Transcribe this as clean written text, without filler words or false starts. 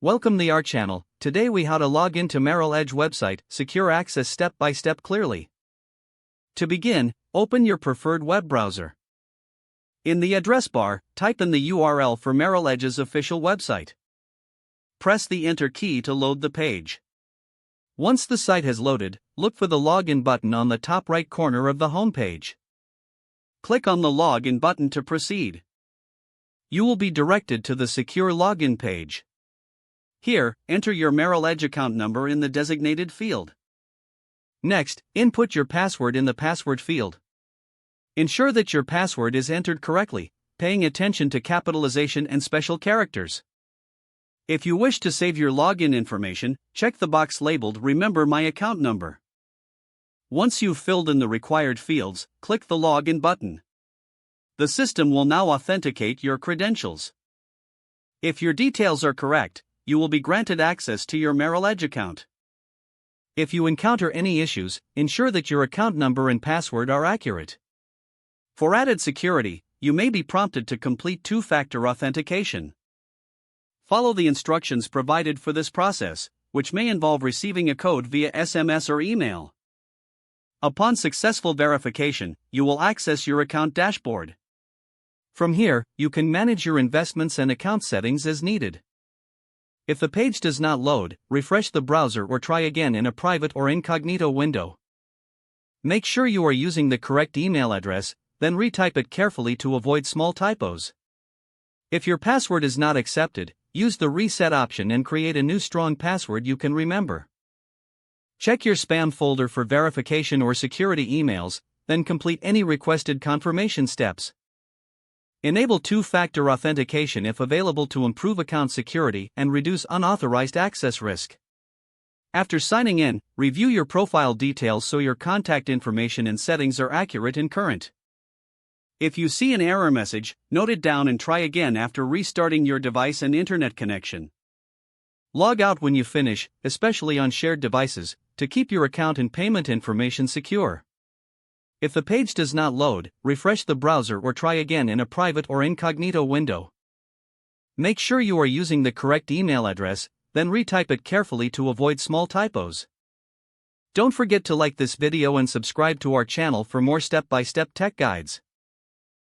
Welcome to our channel. Today we how to log into Merrill Edge website, secure access step by step clearly. To begin, open your preferred web browser. In the address bar, type in the URL for Merrill Edge's official website. Press the enter key to load the page. Once the site has loaded, look for the login button on the top right corner of the home page. Click on the login button to proceed. You will be directed to the secure login page. Here, enter your Merrill Edge account number in the designated field. Next, input your password in the password field. Ensure that your password is entered correctly, paying attention to capitalization and special characters. If you wish to save your login information, check the box labeled Remember My Account Number. Once you've filled in the required fields, click the Login button. The system will now authenticate your credentials. If your details are correct, you will be granted access to your Merrill Edge account. If you encounter any issues, ensure that your account number and password are accurate. For added security, you may be prompted to complete two-factor authentication. Follow the instructions provided for this process, which may involve receiving a code via SMS or email. Upon successful verification, you will access your account dashboard. From here, you can manage your investments and account settings as needed. If the page does not load, refresh the browser or try again in a private or incognito window. Make sure you are using the correct email address, then retype it carefully to avoid small typos. If your password is not accepted, use the reset option and create a new strong password you can remember. Check your spam folder for verification or security emails, then complete any requested confirmation steps. Enable two-factor authentication if available to improve account security and reduce unauthorized access risk. After signing in, review your profile details so your contact information and settings are accurate and current. If you see an error message, note it down and try again after restarting your device and internet connection. Log out when you finish, especially on shared devices, to keep your account and payment information secure. If the page does not load, refresh the browser or try again in a private or incognito window. Make sure you are using the correct email address, then retype it carefully to avoid small typos. Don't forget to like this video and subscribe to our channel for more step-by-step tech guides.